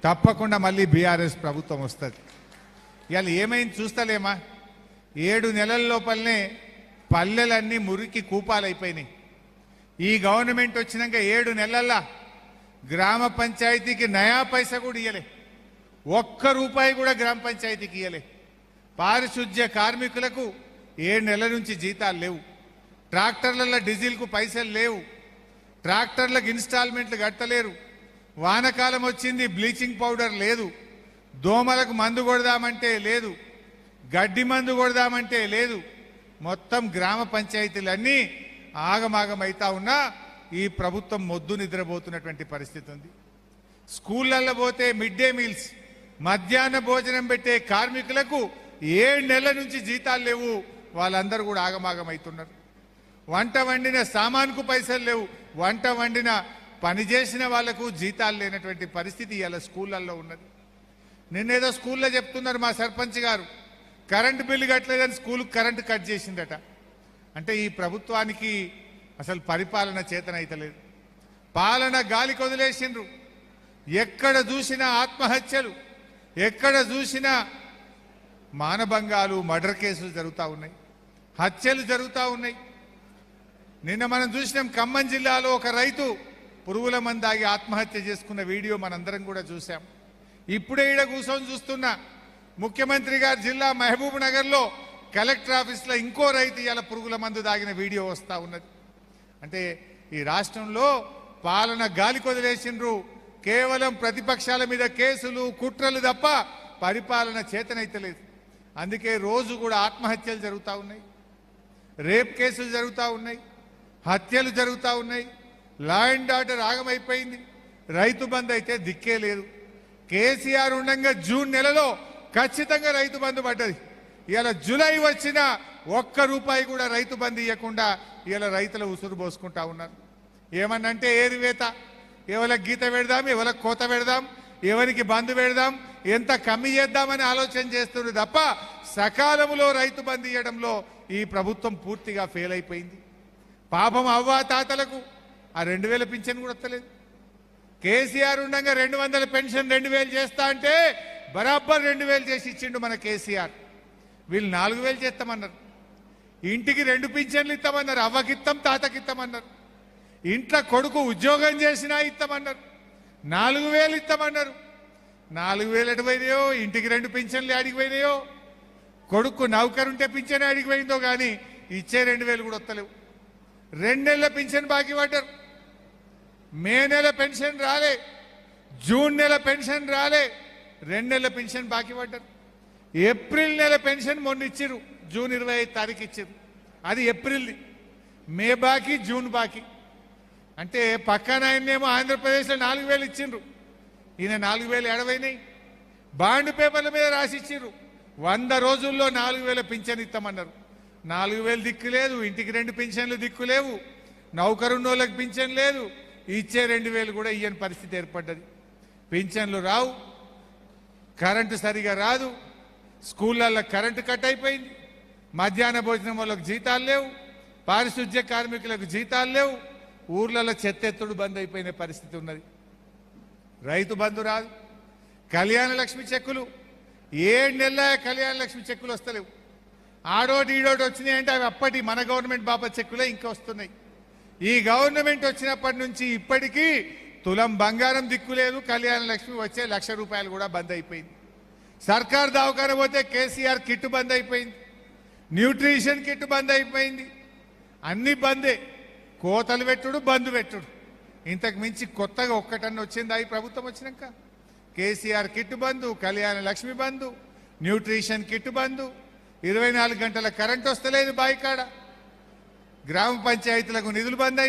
తప్పకుండా మళ్ళీ బీఆర్ఎస్ ప్రభుత్వం వస్తుంది. ఇవాళ ఏమైంది చూస్తలేమా? 7 నెలల లోపలనే పల్లెలన్నీ మురికి కూపాలైపోయినాయి. ఈ గవర్నమెంట్ వచ్చినాక 7 నెలల్లో గ్రామ పంచాయతీకి నయా పైసా కూడా ఇయ్యలే. ఒక్క రూపాయి కూడా గ్రామ పంచాయతీకి ఇయ్యలే. పారిశుద్ధ్య కార్మికులకు 7 నెలల నుంచి జీతాలు లేవు. ట్రాక్టర్లలో డీజిల్కు పైసలు లేవు. ట్రాక్టర్లకు ఇన్స్టాల్మెంట్లు కట్టలేరు. వానకాలం వచ్చింది, బ్లీచింగ్ పౌడర్ లేదు. దోమలకు మందు కొడదామంటే లేదు. గడ్డి మందు కొడదామంటే లేదు. మొత్తం గ్రామ పంచాయతీలన్నీ ఆగమాగమైతా ఉన్నా ఈ ప్రభుత్వం మొద్దు నిద్రపోతున్నటువంటి పరిస్థితి ఉంది. స్కూళ్ళల్లో పోతే మిడ్ డే మీల్స్, మధ్యాహ్న భోజనం పెట్టే కార్మికులకు 7 నెలల నుంచి జీతాలు లేవు. వాళ్ళందరూ కూడా ఆగమాగమవుతున్నారు. వంట వండిన సామాన్కు పైసలు లేవు. వంట వండిన పనిచేసిన వాళ్లకు జీతాలు లేనటువంటి పరిస్థితి ఇలా స్కూళ్ళల్లో ఉన్నది. నిన్నేదో స్కూల్లో చెప్తున్నారు మా సర్పంచ్ గారు, కరెంటు బిల్లు కట్టలేదని స్కూల్కి కరెంటు కట్ చేసిందట. అంటే ఈ ప్రభుత్వానికి అసలు పరిపాలన చేతనైతలేదు. పాలన గాలికి వదిలేసిండ్రు. ఎక్కడ చూసినా ఆత్మహత్యలు, ఎక్కడ చూసినా మానభంగాలు, మర్డర్ కేసులు జరుగుతూ ఉన్నాయి, హత్యలు జరుగుతూ ఉన్నాయి. నిన్న మనం చూసినాం ఖమ్మం జిల్లాలో ఒక రైతు పురుగుల మందాగి ఆత్మహత్య చేసుకున్న వీడియో మనందరం కూడా చూసాం. ఇప్పుడే ఈడ కూర్చొని చూస్తున్నా ముఖ్యమంత్రి గారి జిల్లా మహబూబ్ నగర్లో కలెక్టర్ ఆఫీస్లో ఇంకో రైతు ఇలా పురుగుల మందు దాగిన వీడియో వస్తూ ఉన్నది. అంటే ఈ రాష్ట్రంలో పాలన గాలికి వదిలేసిండ్రు. కేవలం ప్రతిపక్షాల మీద కేసులు, కుట్రలు తప్ప పరిపాలన చేతనైతలేదు. అందుకే రోజు కూడా ఆత్మహత్యలు జరుగుతూ ఉన్నాయి, రేప్ కేసులు జరుగుతూ ఉన్నాయి, హత్యలు జరుగుతూ ఉన్నాయి. లా అండ్ ఆర్డర్ ఆగమైపోయింది. రైతు బంధు అయితే దిక్కే లేదు. కేసీఆర్ ఉండగా జూన్ నెలలో ఖచ్చితంగా రైతు బంధు పడ్డది. ఇలా జూలై వచ్చినా ఒక్క రూపాయి కూడా రైతు బంధు ఇవ్వకుండా ఇలా రైతుల ఉసురు పోసుకుంటా ఉన్నారు. ఏమన్నంటే ఏరివేత, ఎవరికి గీత పెడదాం, ఎవరికి కోత పెడదాం, ఎవరికి బంధు పెడదాం, ఎంత కమ్మి చేద్దామని ఆలోచన చేస్తున్నారు తప్ప సకాలంలో రైతు బంధు ఇవ్వడంలో ఈ ప్రభుత్వం పూర్తిగా ఫెయిల్ అయిపోయింది. పాపం అవ్వా తాతలకు ఆ 2000 పింఛన్ కూడా వస్తలేదు. కేసీఆర్ ఉండగా 200 పెన్షన్ 2000 చేస్తా అంటే బరాబర్ 2000 చేసి ఇచ్చిండు మన కేసీఆర్. వీళ్ళు 4000 చేస్తామన్నారు. ఇంటికి 2 పింఛన్లు ఇస్తామన్నారు. అవ్వకిత్తం, తాతకిత్తామన్నారు. ఇంట్లో కొడుకు ఉద్యోగం చేసినా ఇస్తామన్నారు. 4000 ఇస్తామన్నారు. 4000 ఎటుపోయినాయో, ఇంటికి 2 పింఛన్లు అడిగిపోయినాయో, కొడుకు నౌకరుంటే పింఛన్ అడిగిపోయిందో కానీ ఇచ్చే 2000 కూడా వస్తలేవు. 2 నెలల పింఛన్ బాకీ పడ్డారు. మే నెల పెన్షన్ రాలే, జూన్ నెల పెన్షన్ రాలే, 2 నెలల పెన్షన్ బాకీ పడ్డారు. ఏప్రిల్ నెల పెన్షన్ మొన్న ఇచ్చిర్రు, జూన్ 25 తారీఖు ఇచ్చిర్రు. అది ఏప్రిల్ది. మే బాకీ, జూన్ బాకీ. అంటే పక్కన ఆయన్నేమో ఆంధ్రప్రదేశ్లో 4000 ఇచ్చిండ్రు, ఈయన 4000 ఎడవైనాయి. బాండ్ పేపర్ల మీద రాసి ఇచ్చిర్రు. 100 రోజుల్లో 4000 పింఛన్ ఇస్తామన్నారు. 4000 దిక్కు లేదు, ఇంటికి 2 పింఛన్లు దిక్కు లేవు, నౌకరున్నోళ్ళకి పింఛన్ లేదు, ఇచ్చే 2000 కూడా ఇయ్యని పరిస్థితి ఏర్పడ్డది. పింఛన్లు రావు, కరెంటు సరిగా రాదు, స్కూళ్ళల్లో కరెంటు కట్ అయిపోయింది, మధ్యాహ్న భోజనం వాళ్ళకు జీతాలు లేవు, పారిశుద్ధ్య కార్మికులకు జీతాలు లేవు, ఊర్లలో చెత్తెత్తుడు బంద్ అయిపోయిన పరిస్థితి ఉన్నది. రైతు బంధు రాదు. కళ్యాణ లక్ష్మి చెక్కులు 7 నెలల కళ్యాణ లక్ష్మి చెక్కులు వస్తలేవు. ఆడోటి ఈడోటి వచ్చినాయి అంటే అవి అప్పటి మన గవర్నమెంట్ బాబా చెక్కులే ఇంకా వస్తున్నాయి. ఈ గవర్నమెంట్ వచ్చినప్పటి నుంచి ఇప్పటికీ తులం బంగారం దిక్కులేదు. కళ్యాణ లక్ష్మి వచ్చే 1,00,000 రూపాయలు కూడా బంద్ అయిపోయింది. సర్కార్ దవాఖాన పోతే కేసీఆర్ కిట్ బంద్ అయిపోయింది, న్యూట్రిషన్ కిట్ బంద్ అయిపోయింది. అన్ని బందే. కోతలు పెట్టుడు, బంధు పెట్టుడు. ఇంతకు మించి కొత్తగా ఒక్కటన్నా వచ్చిందా ఈ ప్రభుత్వం వచ్చినాక? కేసీఆర్ కిట్ బంధు, కళ్యాణ లక్ష్మి బంధు, న్యూట్రిషన్ కిట్ బంధు, 24 గంటల కరెంట్ వస్తలేదు బాయికాడ, గ్రామ పంచాయతీలకు నిధులు బంద్